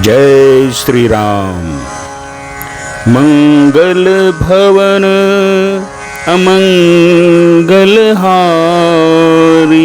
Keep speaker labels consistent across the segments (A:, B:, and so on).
A: जय श्री राम। मंगल भवन अमंगल हारी,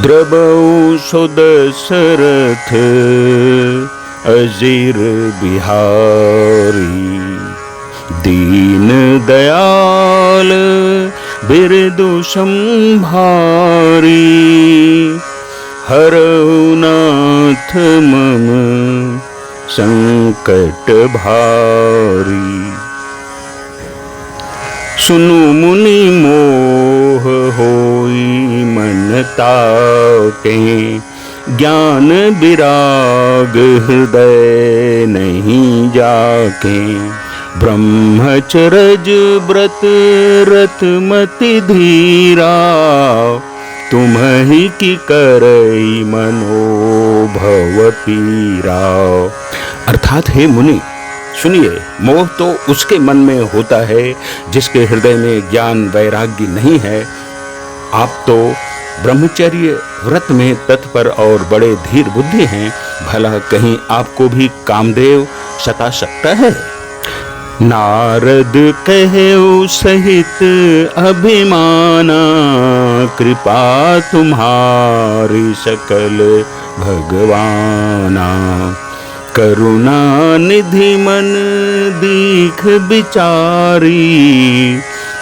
A: द्रबऊ सो दशरथ अजीर बिहारी। दीन दयाल बिरदु संभारी, हरऊ नाथ मम संकट भारी। सुनु मुनि मोह होई मन ताके, ज्ञान विराग हृदय नहीं जाके। ब्रह्मचरज व्रत रतमति धीरा, तुम्हि की करई मनोभव पीरा। अर्थात हे मुनि सुनिए, मोह तो उसके मन में होता है जिसके हृदय में ज्ञान वैराग्य नहीं है। आप तो ब्रह्मचर्य व्रत में तत्पर और बड़े धीर बुद्धि हैं, भला कहीं आपको भी कामदेव सता सकता है। नारद कहेउ सहित अभिमाना, कृपा तुम्हारी सकल भगवाना। करुणा निधि मन दीख बिचारी,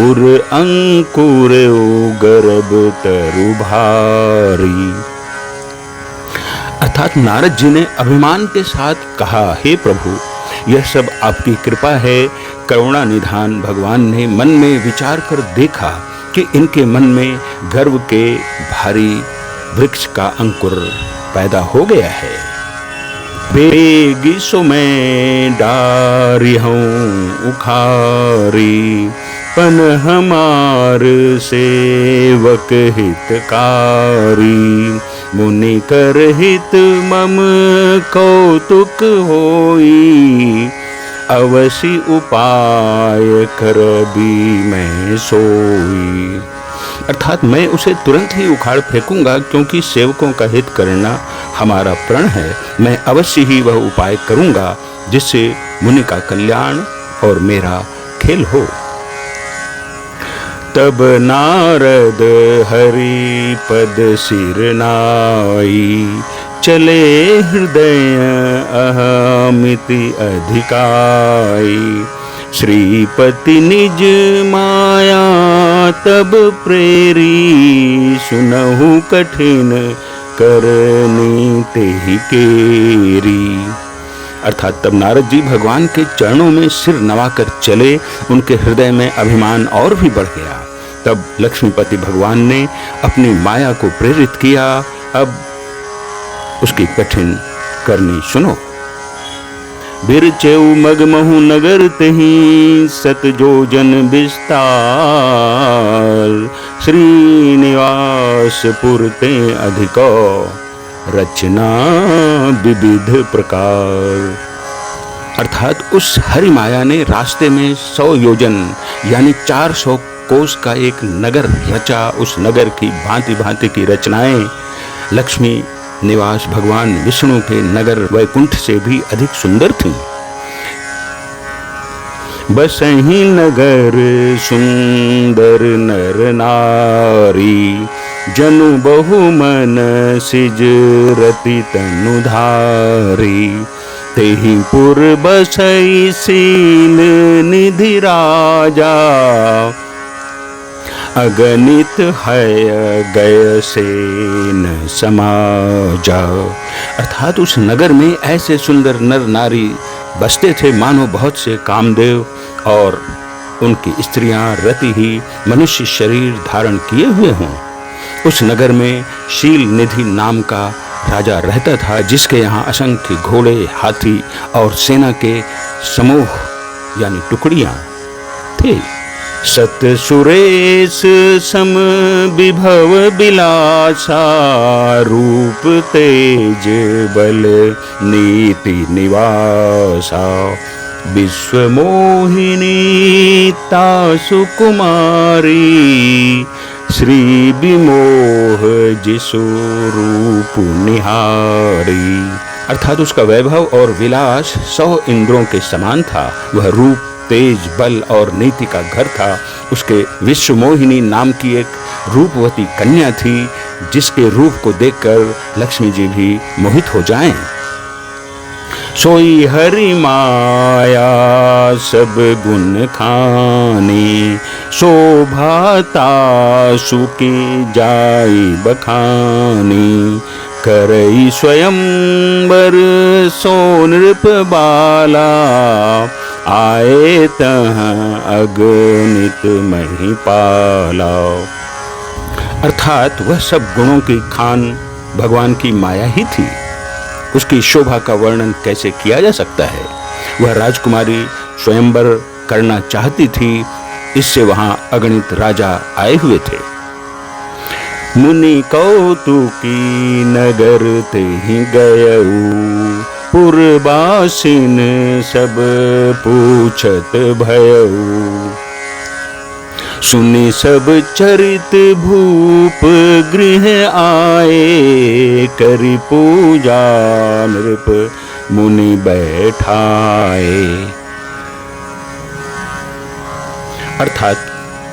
A: उर अंकुर गर्भ तरु भारी। अर्थात नारद जी ने अभिमान के साथ कहा, हे प्रभु, यह सब आपकी कृपा है। करुणा निधान भगवान ने मन में विचार कर देखा कि इनके मन में गर्व के भारी वृक्ष का अंकुर पैदा हो गया है। बेगी सो मैं डारी हूँ उखारी, पन हमार सेवक हितकारी। मुनि कर हित मम कौतुक होई, अवश्य उपाय करबी मैं सोई। अर्थात मैं उसे तुरंत ही उखाड़ फेंकूंगा, क्योंकि सेवकों का हित करना हमारा प्रण है। मैं अवश्य ही वह उपाय करूंगा जिससे मुनि का कल्याण और मेरा खेल हो। तब नारद हरि पद सिर नाई, चले हृदय अहमिति अधिकाई। श्रीपति निज माया तब प्रेरी, सुनहु कठिन करनी तेहि केरी। अर्थात तब नारद जी भगवान के चरणों में सिर नवाकर चले, उनके हृदय में अभिमान और भी बढ़ गया। तब लक्ष्मीपति भगवान ने अपनी माया को प्रेरित किया। अब उसकी कठिन करनी सुनो। बिरचेउ मगमहु नगर तेहि, सत जोजन विस्तार। श्रीनिवास पुरते अधिको, रचना विविध प्रकार। अर्थात उस हरि माया ने रास्ते में 100 योजन यानी 400 कोस का एक नगर रचा। उस नगर की भांति भांति की रचनाएं लक्ष्मी निवास भगवान विष्णु के नगर वैकुंठ से भी अधिक सुंदर थीं। बसहि नगर सुंदर नर नारी, जनु बहु मन सिज रति तनुधारी। तेहि पुर बसई शील निधि राजा, अगणित है गय से न समाजा। अर्थात उस नगर में ऐसे सुंदर नर नारी बसते थे मानो बहुत से कामदेव और उनकी स्त्रियां रति ही मनुष्य शरीर धारण किए हुए हों। उस नगर में शील निधि नाम का राजा रहता था, जिसके यहाँ असंख्य घोड़े, हाथी और सेना के समूह यानी टुकड़ियां थे। सत सुरेश सम विभव बिलासा, रूप तेज बल नीति निवासा। विश्व मोहिनी तासु कुमारी, श्री विमोह जिसु रूप निहारी। अर्थात उसका वैभव और विलास 100 इंद्रों के समान था। वह रूप, तेज, बल और नीति का घर था। उसके विश्वमोहिनी नाम की एक रूपवती कन्या थी, जिसके रूप को देखकर लक्ष्मी जी भी मोहित हो जाएं। सोई हरि माया सब गुण खानी, शोभाता सुकी जाई बखानी। करई स्वयंवर सो नृप बाला, आए तहाँ अगणित महिपाला। अर्थात वह सब गुणों की खान भगवान की माया ही थी। उसकी शोभा का वर्णन कैसे किया जा सकता है। वह राजकुमारी स्वयंवर करना चाहती थी, इससे वहां अगणित राजा आए हुए थे। मुनि कौतुकी नगर ते ही गयऊ, पुरबासिन सब पूछत भयऊ। सुनि सब चरित भूप गृह आए, करी पूजा नृप मुनि बैठाए। अर्थात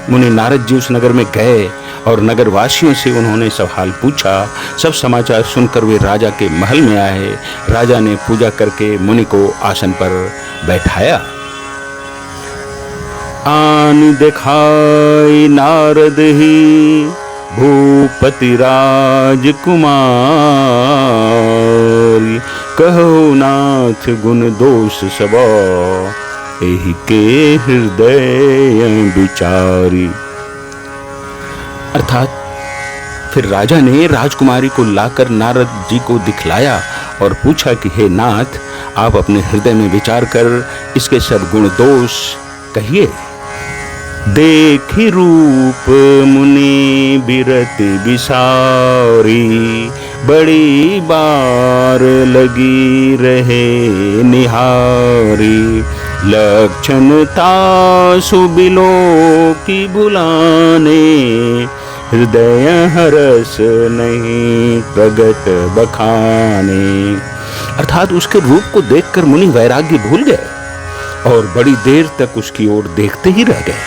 A: मुनि नारद जी उस नगर में गए और नगर वासियों से उन्होंने सवाल पूछा। सब समाचार सुनकर वे राजा के महल में आए। राजा ने पूजा करके मुनि को आसन पर बैठाया। आन दिखाई नारद ही भूपति राजकुमारी, कहो नाथ गुण दोष सब एहि के हृदय विचारी। अर्थात फिर राजा ने राजकुमारी को लाकर नारद जी को दिखलाया और पूछा कि हे नाथ, आप अपने हृदय में विचार कर इसके सब गुण दोष कहिए। देखी रूप मुनि बिरत बिसारी, बड़ी बार लगी रहे निहारी। लक्षण तासु बिलो की बुलाने, हृदय हरस नहीं प्रगट बखाने। अर्थात उसके रूप को देखकर मुनि वैराग्य भूल गए और बड़ी देर तक उसकी ओर देखते ही रह गए।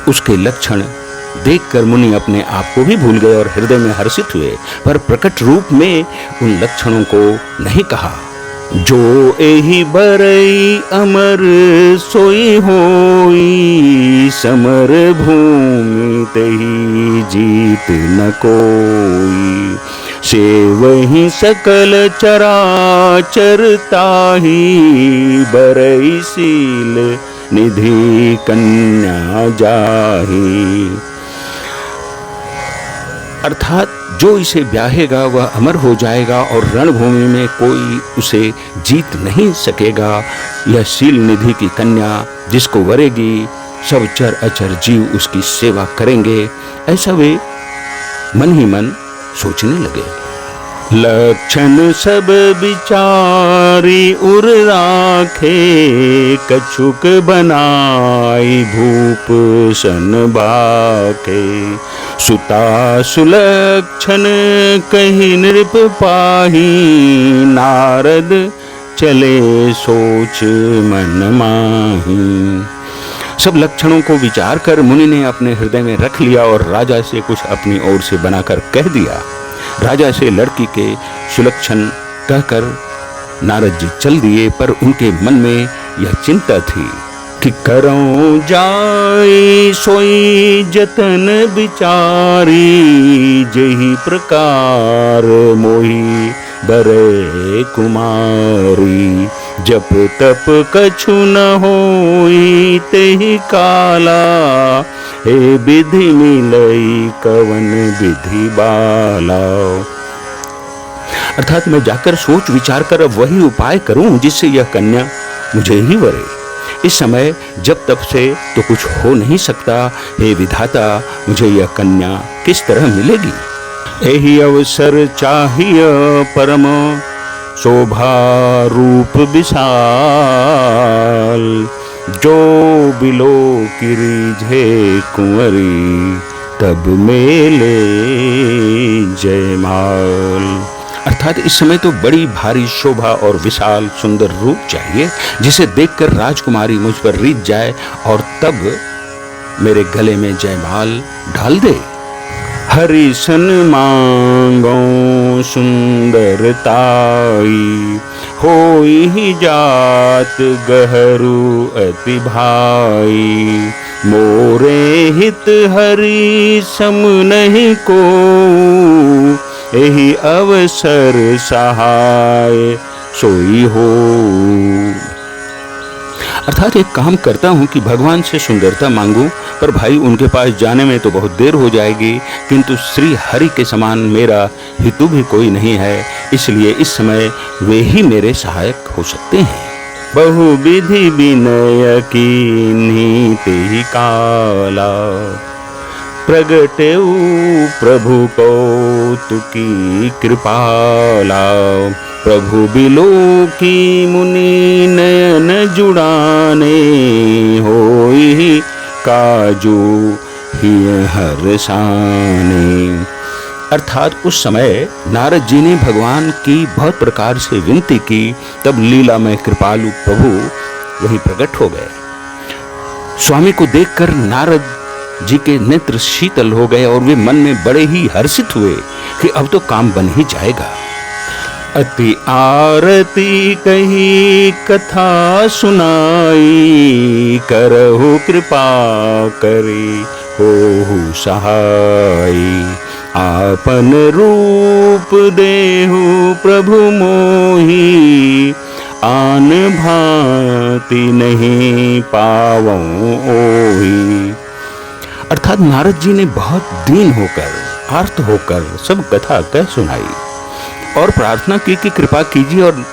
A: उसके लक्षण देखकर मुनि अपने आप को भी भूल गए और हृदय में हर्षित हुए, पर प्रकट रूप में उन लक्षणों को नहीं कहा। जो एहि बरई अमर सोई होई, समर भूमि तही जीत न कोई। से वही सकल चराचर ताही, बरई सील निधि कन्या जाही। अर्थात जो इसे ब्याहेगा वह अमर हो जाएगा और रणभूमि में कोई उसे जीत नहीं सकेगा। यह शील निधि की कन्या जिसको वरेगी, सब चर अचर जीव उसकी सेवा करेंगे। ऐसा वे मन ही मन सोचने लगे। लक्षण सब विचारी उर राखे, कछुक बनाई भूप सन बाके। सुता सुलक्षण कही नृप पाही, नारद चले सोच मन माही। सब लक्षणों को विचार कर मुनि ने अपने हृदय में रख लिया और राजा से कुछ अपनी ओर से बनाकर कह दिया। राजा से लड़की के सुलक्षण कहकर नारद जी चल दिए, पर उनके मन में यह चिंता थी कि करऊं जाई सोई जतन विचारी। जही प्रकार मोही बरे कुमारी, जप तप कछु न होई तेहि काला। हे विधि मिलई कवन विधि बाला। अर्थात मैं जाकर सोच विचार कर अब वही उपाय करूं जिससे यह कन्या मुझे ही वरे। इस समय जब तब से तो कुछ हो नहीं सकता। हे विधाता, मुझे यह कन्या किस तरह मिलेगी। यही अवसर चाहिए परम शोभा रूप विशाल। जो बिलो की रीझे कुंवरी, तब मेले जयमाल। अर्थात इस समय तो बड़ी भारी शोभा और विशाल सुंदर रूप चाहिए, जिसे देखकर राजकुमारी मुझ पर रीझ जाए और तब मेरे गले में जयमाल डाल दे। हरि सन मांगो सुंदरताई, होई ही जात गहरू अति भाई। मोरे हित हरि सम नहीं को, यही अवसर सहाय सोई हो। अर्थात एक काम करता हूँ कि भगवान से सुंदरता मांगूं, पर भाई उनके पास जाने में तो बहुत देर हो जाएगी, किंतु श्री हरि के समान मेरा हितु भी कोई नहीं है, इसलिए इस समय वे ही मेरे सहायक हो सकते हैं। बहुविधि विनय कीन्ही तेहि काला, प्रगटेउ प्रभु कौतुकी कृपाला। प्रभु बिलो की मुनि नयन जुड़ाने, होई काजू ही हर्षाने। अर्थात उस समय नारद जी ने भगवान की बहुत प्रकार से विनती की, तब लीला में कृपालु प्रभु वहीं प्रकट हो गए। स्वामी को देखकर नारद जी के नेत्र शीतल हो गए और वे मन में बड़े ही हर्षित हुए कि अब तो काम बन ही जाएगा। अति आरती कही कथा सुनाई, करहु कृपा करी होहु सहाय। आपन रूप देहु प्रभु मोहि, आन भांति नहीं पावों ओहि। अर्थात नारद जी ने बहुत दीन होकर, आर्त होकर सब कथा कह सुनाई और प्रार्थना की कि कृपा कीजिए और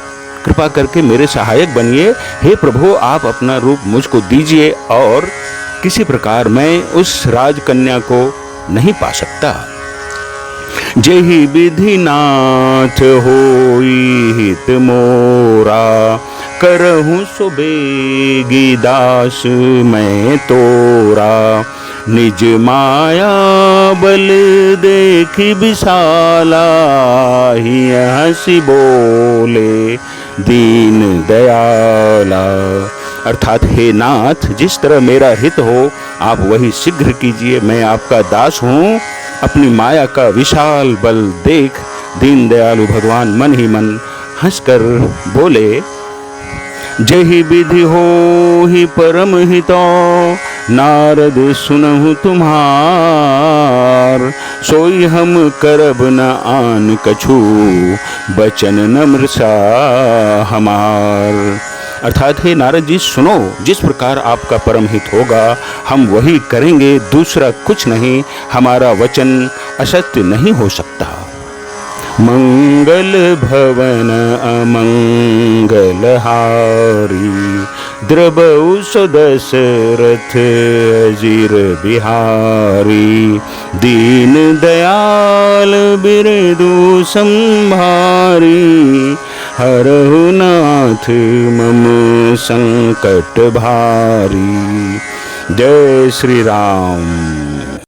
A: कृपा करके मेरे सहायक बनिए। हे प्रभु, आप अपना रूप मुझको दीजिए और किसी प्रकार मैं उस राजकन्या को नहीं पा सकता। जेहि विधि नाथ होई हित मोरा, करहूँ सुबेगी दास मैं तोरा। निज माया बल देखी विशाला, ही हंसी बोले दीन दयाला। अर्थात हे नाथ, जिस तरह मेरा हित हो आप वही शीघ्र कीजिए। मैं आपका दास हूँ। अपनी माया का विशाल बल देख दीन दयालु भगवान मन ही मन हंसकर बोले, जहि विधि हो ही परम हितो, नारद सुनहु तुम्हार। सोई हम करब न आन कछु, बचन नम्र सा हमार। अर्थात हे नारद जी सुनो, जिस प्रकार आपका परम हित होगा हम वही करेंगे, दूसरा कुछ नहीं। हमारा वचन असत्य नहीं हो सकता। मंगल भवन अमंगल हारी, द्रबउ सो दशरथ अजीर बिहारी। दीन दयाल बिरदु संभारी, हरहु नाथ मम संकट भारी। जय श्री राम।